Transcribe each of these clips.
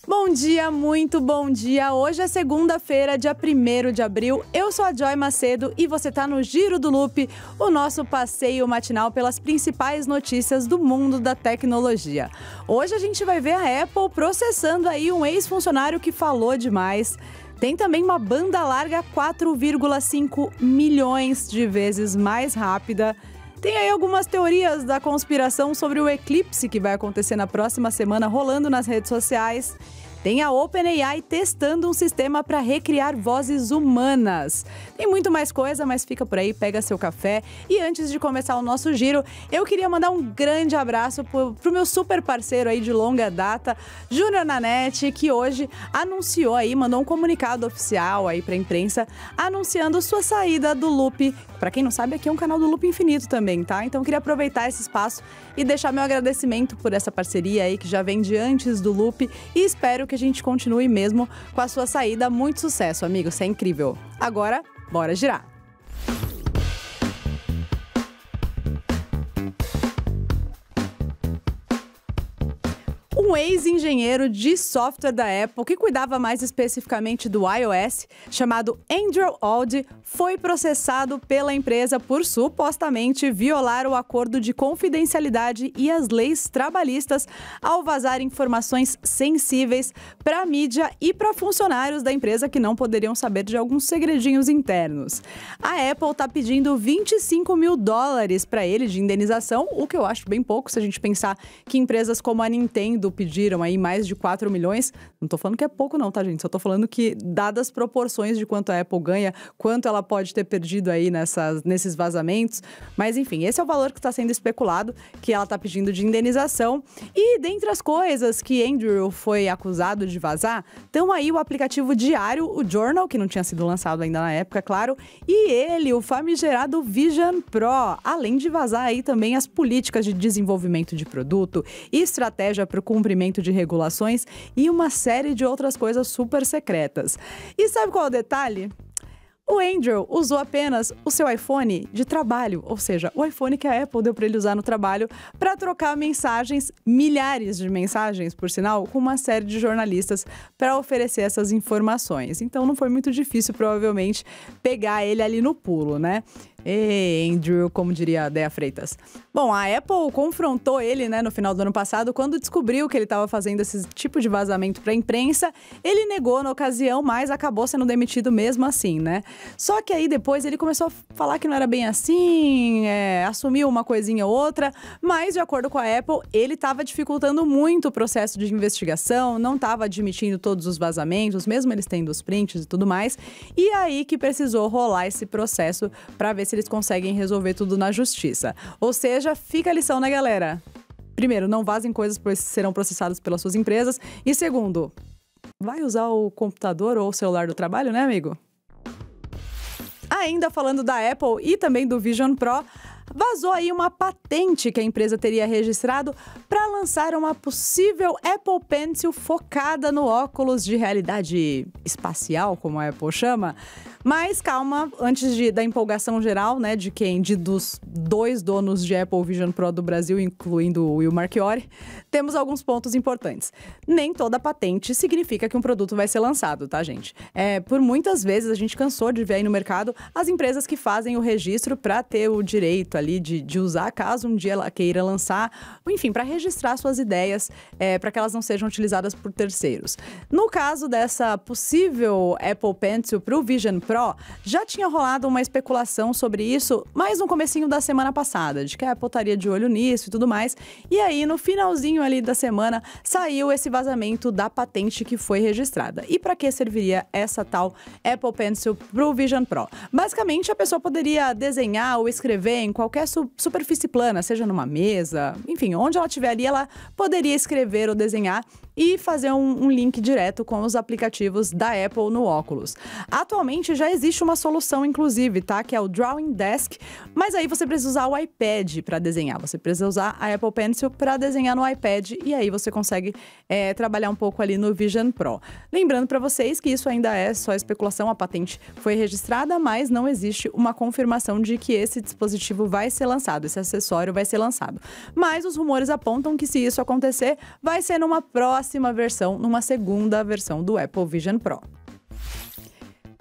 Bom dia, muito bom dia. Hoje é segunda-feira, dia 1º de abril. Eu sou a Joy Macedo e você tá no Giro do Loop, o nosso passeio matinal pelas principais notícias do mundo da tecnologia. Hoje a gente vai ver a Apple processando aí um ex-funcionário que falou demais. Tem também uma banda larga 4,5 milhões de vezes mais rápida. Tem aí algumas teorias da conspiração sobre o eclipse que vai acontecer na próxima semana rolando nas redes sociais. Tem a OpenAI testando um sistema para recriar vozes humanas. Tem muito mais coisa, mas fica por aí, pega seu café. E antes de começar o nosso giro, eu queria mandar um grande abraço pro meu super parceiro aí de longa data, Júnior Nanete, que hoje anunciou aí, mandou um comunicado oficial aí pra imprensa, anunciando sua saída do Loop. Pra quem não sabe, aqui é um canal do Loop Infinito também, tá? Então eu queria aproveitar esse espaço e deixar meu agradecimento por essa parceria aí que já vem de antes do Loop e espero que a gente continue mesmo com a sua saída. Muito sucesso, amigo, você é incrível. Agora, bora girar! Um ex-engenheiro de software da Apple, que cuidava mais especificamente do iOS, chamado Andrew Old, foi processado pela empresa por supostamente violar o acordo de confidencialidade e as leis trabalhistas ao vazar informações sensíveis para a mídia e para funcionários da empresa que não poderiam saber de alguns segredinhos internos. A Apple está pedindo $25 mil para ele de indenização, o que eu acho bem pouco se a gente pensar que empresas como a Nintendo pediram aí mais de 4 milhões. Não tô falando que é pouco não, tá, gente? Só tô falando que, dadas as proporções de quanto a Apple ganha, quanto ela pode ter perdido aí nesses vazamentos. Mas, enfim, esse é o valor que está sendo especulado, que ela tá pedindo de indenização. E, dentre as coisas que Andrew foi acusado de vazar, estão aí o aplicativo diário, o Journal, que não tinha sido lançado ainda na época, claro, e ele, o famigerado Vision Pro, além de vazar aí também as políticas de desenvolvimento de produto e estratégia para o cumprimento de regulações e uma série de outras coisas super secretas. E sabe qual é o detalhe? O Andrew usou apenas o seu iPhone de trabalho, ou seja, o iPhone que a Apple deu para ele usar no trabalho, para trocar mensagens, milhares de mensagens, por sinal, com uma série de jornalistas para oferecer essas informações. Então não foi muito difícil, provavelmente, pegar ele ali no pulo, né? Andrew, como diria a Dea Freitas. Bom, a Apple confrontou ele, né, no final do ano passado, quando descobriu que ele estava fazendo esse tipo de vazamento para a imprensa. Ele negou na ocasião, mas acabou sendo demitido mesmo assim, né? Só que aí depois ele começou a falar que não era bem assim, assumiu uma coisinha ou outra, mas de acordo com a Apple, ele estava dificultando muito o processo de investigação, não estava admitindo todos os vazamentos, mesmo eles tendo os prints e tudo mais. E aí que precisou rolar esse processo para ver se eles conseguem resolver tudo na justiça. Ou seja, fica a lição, né, galera? Primeiro, não vazem coisas, pois serão processadas pelas suas empresas. E segundo, vai usar o computador ou o celular do trabalho, né, amigo? Ainda falando da Apple e também do Vision Pro, vazou aí uma patente que a empresa teria registrado para lançar uma possível Apple Pencil focada no óculos de realidade espacial, como a Apple chama. Mas calma, antes da empolgação geral, né, dos dois donos de Apple Vision Pro do Brasil, incluindo o Will Marchiori, temos alguns pontos importantes. Nem toda patente significa que um produto vai ser lançado, tá, gente? Por muitas vezes a gente cansou de ver aí no mercado as empresas que fazem o registro para ter o direito ali de usar, caso um dia ela queira lançar, enfim, para registrar suas ideias, para que elas não sejam utilizadas por terceiros. No caso dessa possível Apple Pencil para o Vision Pro, já tinha rolado uma especulação sobre isso, mas no comecinho da semana passada, de que a Apple estaria de olho nisso e tudo mais. E aí, no finalzinho ali da semana, saiu esse vazamento da patente que foi registrada. E para que serviria essa tal Apple Pencil pro Vision Pro? Basicamente, a pessoa poderia desenhar ou escrever em qualquer superfície plana, seja numa mesa, enfim, onde ela estiver ali, ela poderia escrever ou desenhar e fazer um link direto com os aplicativos da Apple no óculos. Atualmente já existe uma solução, inclusive, tá? Que é o Drawing Desk, mas aí você precisa usar o iPad para desenhar. Você precisa usar a Apple Pencil para desenhar no iPad e aí você consegue trabalhar um pouco ali no Vision Pro. Lembrando para vocês que isso ainda é só especulação, a patente foi registrada, mas não existe uma confirmação de que esse dispositivo vai ser lançado, esse acessório vai ser lançado. Mas os rumores apontam que se isso acontecer, vai ser numa próxima próxima versão, numa segunda versão do Apple Vision Pro.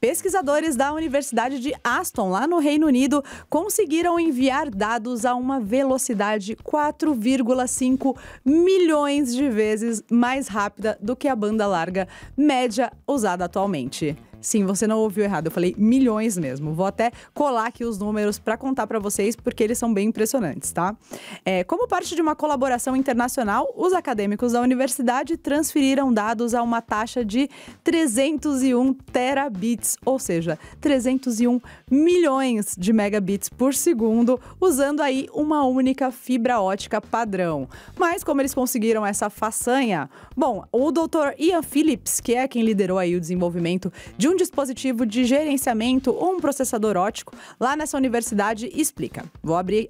Pesquisadores da Universidade de Aston, lá no Reino Unido, conseguiram enviar dados a uma velocidade 4,5 milhões de vezes mais rápida do que a banda larga média usada atualmente. Sim, você não ouviu errado, eu falei milhões mesmo. Vou até colar aqui os números para contar para vocês, porque eles são bem impressionantes, tá? Como parte de uma colaboração internacional, os acadêmicos da universidade transferiram dados a uma taxa de 301 terabits, ou seja, 301 milhões de megabits por segundo, usando aí uma única fibra ótica padrão. Mas como eles conseguiram essa façanha? Bom, o Dr. Ian Phillips, que é quem liderou aí o desenvolvimento de um dispositivo de gerenciamento ou um processador óptico lá nessa universidade, explica. Vou abrir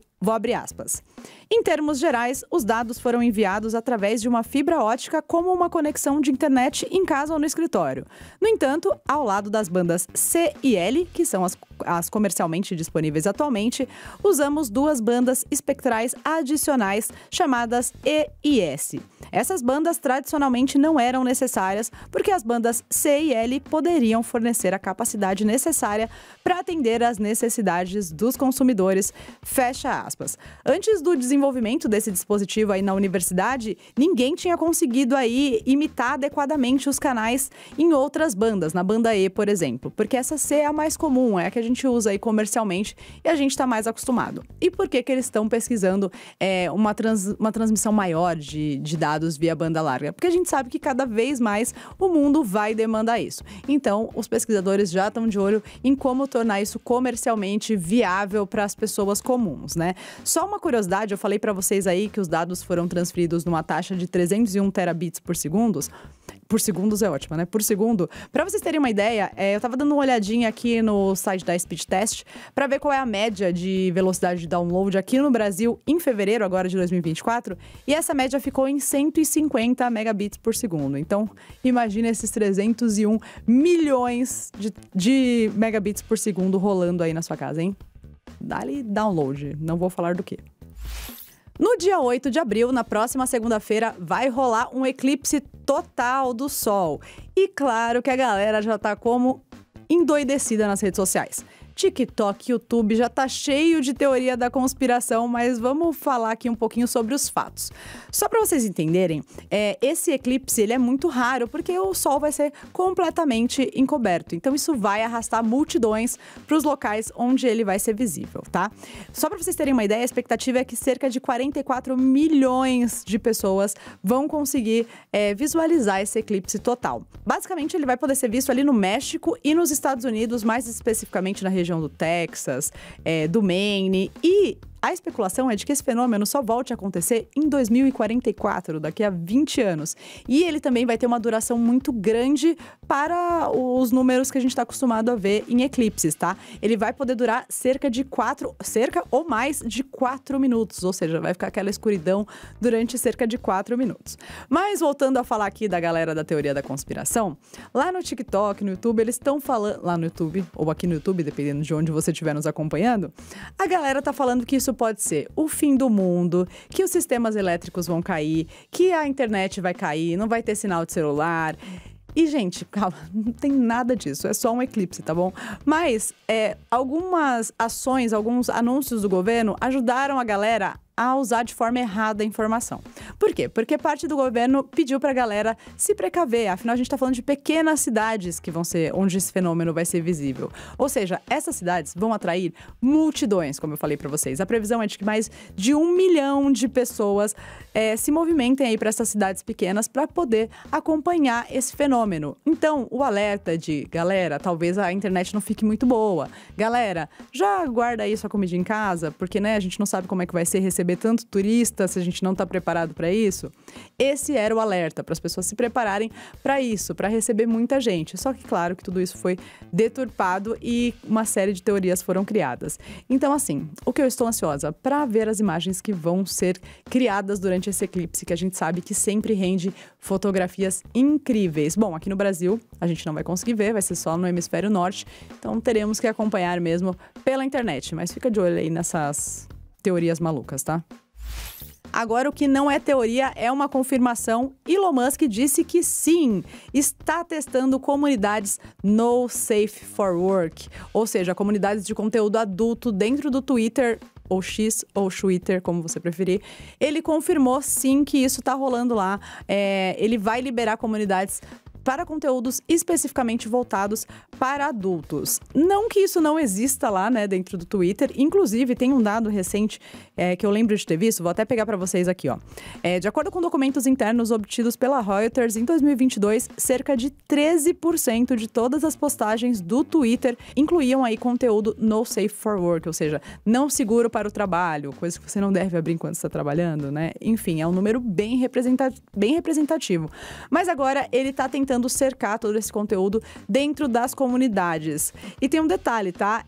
aspas. Em termos gerais, os dados foram enviados através de uma fibra ótica como uma conexão de internet em casa ou no escritório. No entanto, ao lado das bandas C e L, que são as comercialmente disponíveis atualmente, usamos duas bandas espectrais adicionais chamadas E e S. Essas bandas tradicionalmente não eram necessárias porque as bandas C e L poderiam fornecer a capacidade necessária para atender às necessidades dos consumidores, fecha aspas. Antes do desenvolvimento desse dispositivo aí na universidade, ninguém tinha conseguido aí imitar adequadamente os canais em outras bandas, na banda E, por exemplo, porque essa C é a mais comum, é a que a gente usa aí comercialmente e a gente está mais acostumado. E por que eles estão pesquisando uma transmissão maior de dados via banda larga? Porque a gente sabe que cada vez mais o mundo vai demandar isso. Então, os pesquisadores já estão de olho em como tornar isso comercialmente viável para as pessoas comuns, né? Só uma curiosidade, eu falei para vocês aí que os dados foram transferidos numa taxa de 301 terabits por segundo. Por segundos é ótimo, né? Por segundo. Para vocês terem uma ideia, eu tava dando uma olhadinha aqui no site da Speedtest para ver qual é a média de velocidade de download aqui no Brasil em fevereiro agora de 2024, e essa média ficou em 150 megabits por segundo. Então, imagina esses 301 milhões de megabits por segundo rolando aí na sua casa, hein? Dá-lhe download, não vou falar do quê. No dia 8 de abril, na próxima segunda-feira, vai rolar um eclipse total do Sol. E claro que a galera já tá como endoidecida nas redes sociais. TikTok, YouTube já tá cheio de teoria da conspiração, mas vamos falar aqui um pouquinho sobre os fatos. Só para vocês entenderem, esse eclipse ele é muito raro porque o Sol vai ser completamente encoberto. Então isso vai arrastar multidões para os locais onde ele vai ser visível, tá? Só para vocês terem uma ideia, a expectativa é que cerca de 44 milhões de pessoas vão conseguir visualizar esse eclipse total. Basicamente, ele vai poder ser visto ali no México e nos Estados Unidos, mais especificamente na região do Texas, do Maine, e a especulação é de que esse fenômeno só volte a acontecer em 2044, daqui a 20 anos. E ele também vai ter uma duração muito grande para os números que a gente está acostumado a ver em eclipses, tá? Ele vai poder durar cerca ou mais de 4 minutos, ou seja, vai ficar aquela escuridão durante cerca de 4 minutos. Mas voltando a falar aqui da galera da teoria da conspiração, lá no TikTok, no YouTube, eles estão falando, lá no YouTube, ou aqui no YouTube, dependendo de onde você estiver nos acompanhando, a galera tá falando que isso pode ser o fim do mundo, que os sistemas elétricos vão cair, que a internet vai cair, não vai ter sinal de celular. E, gente, calma, não tem nada disso, é só um eclipse, tá bom? Mas algumas ações, alguns anúncios do governo ajudaram a galera a usar de forma errada a informação. Por quê? Porque parte do governo pediu pra galera se precaver, afinal a gente tá falando de pequenas cidades que vão ser onde esse fenômeno vai ser visível. Ou seja, essas cidades vão atrair multidões, como eu falei pra vocês. A previsão é de que mais de 1 milhão de pessoas se movimentem aí para essas cidades pequenas para poder acompanhar esse fenômeno. Então, o alerta de, galera, talvez a internet não fique muito boa. Galera, já guarda aí sua comida em casa, porque, né, a gente não sabe como é que vai ser receber tanto turista se a gente não está preparado para isso. Esse era o alerta, para as pessoas se prepararem para isso, para receber muita gente. Só que, claro, que tudo isso foi deturpado e uma série de teorias foram criadas. Então, assim, o que eu estou ansiosa para ver as imagens que vão ser criadas durante esse eclipse, que a gente sabe que sempre rende fotografias incríveis. Bom, aqui no Brasil a gente não vai conseguir ver, vai ser só no hemisfério norte, então teremos que acompanhar mesmo pela internet. Mas fica de olho aí nessas teorias malucas, tá? Agora, o que não é teoria é uma confirmação. Elon Musk disse que sim, está testando comunidades no safe for work, ou seja, comunidades de conteúdo adulto dentro do Twitter, ou X, ou Twitter, como você preferir. Ele confirmou sim que isso está rolando lá. Ele vai liberar comunidades para conteúdos especificamente voltados para adultos. Não que isso não exista lá, né, dentro do Twitter. Inclusive, tem um dado recente que eu lembro de ter visto, vou até pegar para vocês aqui, ó. De acordo com documentos internos obtidos pela Reuters, em 2022, cerca de 13% de todas as postagens do Twitter incluíam aí conteúdo no safe for work, ou seja, não seguro para o trabalho, coisa que você não deve abrir enquanto está trabalhando, né? Enfim, é um número bem representativo. Mas agora ele está tentando cercar todo esse conteúdo dentro das comunidades. E tem um detalhe, tá?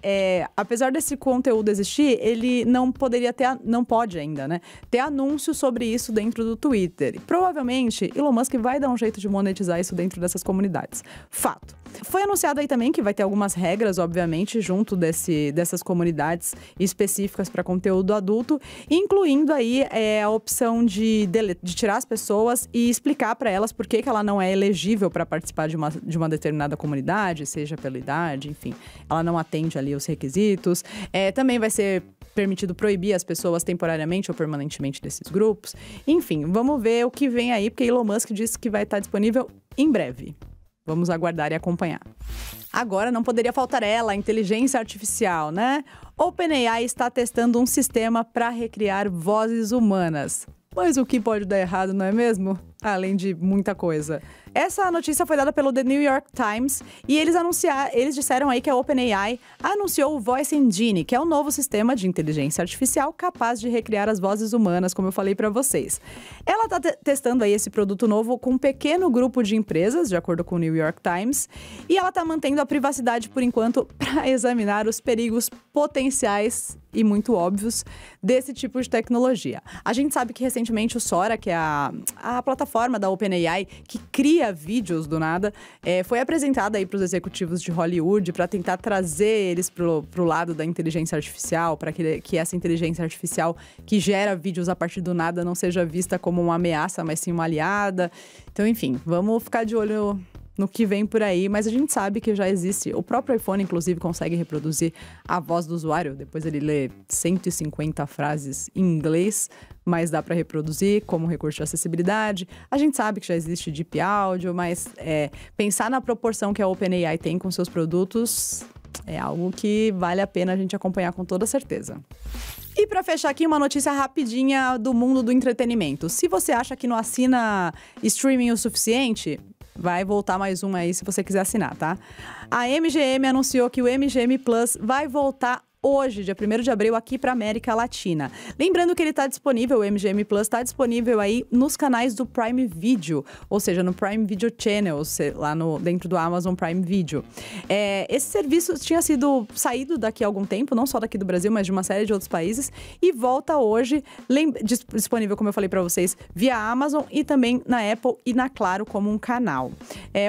Apesar desse conteúdo existir, ele não pode ainda, né? Ter anúncio sobre isso dentro do Twitter. E provavelmente, Elon Musk vai dar um jeito de monetizar isso dentro dessas comunidades. Fato. Foi anunciado aí também que vai ter algumas regras, obviamente, junto dessas comunidades específicas para conteúdo adulto, incluindo aí a opção de tirar as pessoas e explicar para elas por que ela não é elegível para participar de uma determinada comunidade, seja pela idade, enfim, ela não atende ali os requisitos. Também vai ser permitido proibir as pessoas temporariamente ou permanentemente desses grupos. Enfim, vamos ver o que vem aí, porque Elon Musk disse que vai estar disponível em breve. Vamos aguardar e acompanhar. Agora não poderia faltar ela, a inteligência artificial, né? OpenAI está testando um sistema para recriar vozes humanas. Mas o que pode dar errado, não é mesmo? Além de muita coisa. Essa notícia foi dada pelo The New York Times e eles disseram aí que a OpenAI anunciou o Voice Engine, que é um novo sistema de inteligência artificial capaz de recriar as vozes humanas, como eu falei para vocês. Ela está testando aí esse produto novo com um pequeno grupo de empresas, de acordo com o New York Times, e ela está mantendo a privacidade por enquanto para examinar os perigos potenciais e muito óbvios desse tipo de tecnologia. A gente sabe que recentemente o Sora, que é a plataforma da OpenAI que cria vídeos do nada, foi apresentada aí para os executivos de Hollywood para tentar trazer eles pro lado da inteligência artificial, para que essa inteligência artificial que gera vídeos a partir do nada não seja vista como uma ameaça, mas sim uma aliada. Então, enfim, vamos ficar de olho no que vem por aí, mas a gente sabe que já existe. O próprio iPhone, inclusive, consegue reproduzir a voz do usuário. Depois ele lê 150 frases em inglês, mas dá para reproduzir como recurso de acessibilidade. A gente sabe que já existe Deep Audio, mas pensar na proporção que a OpenAI tem com seus produtos é algo que vale a pena a gente acompanhar com toda certeza. E para fechar aqui, uma notícia rapidinha do mundo do entretenimento. Se você acha que não assina streaming o suficiente, vai voltar mais um aí se você quiser assinar, tá? A MGM anunciou que o MGM Plus vai voltar hoje, dia 1º de abril, aqui para América Latina. Lembrando que ele está disponível, o MGM Plus está disponível aí nos canais do Prime Video, ou seja, no Prime Video Channel, lá dentro do Amazon Prime Video. Esse serviço tinha saído daqui a algum tempo, não só daqui do Brasil, mas de uma série de outros países, e volta hoje, disponível, como eu falei para vocês, via Amazon e também na Apple e na Claro como um canal.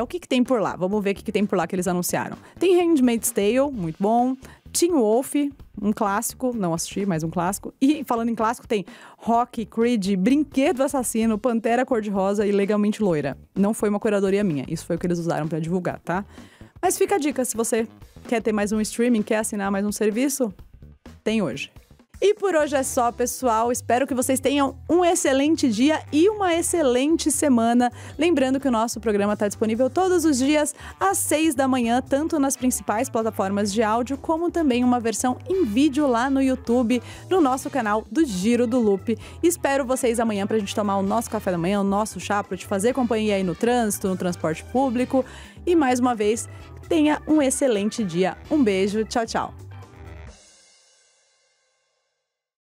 O que tem por lá? Vamos ver o que tem por lá que eles anunciaram. Tem Handmaid's Tale, muito bom. Teen Wolf, um clássico, não assisti, mas um clássico. E falando em clássico, tem Rocky, Creed, Brinquedo Assassino, Pantera Cor-de-Rosa e Legalmente Loira. Não foi uma curadoria minha, isso foi o que eles usaram para divulgar, tá? Mas fica a dica, se você quer ter mais um streaming, quer assinar mais um serviço, tem hoje. E por hoje é só, pessoal. Espero que vocês tenham um excelente dia e uma excelente semana. Lembrando que o nosso programa está disponível todos os dias às 6 da manhã, tanto nas principais plataformas de áudio, como também uma versão em vídeo lá no YouTube, no nosso canal do Giro do Loop. Espero vocês amanhã para a gente tomar o nosso café da manhã, o nosso chá, para te fazer companhia aí no trânsito, no transporte público. E mais uma vez, tenha um excelente dia. Um beijo, tchau, tchau.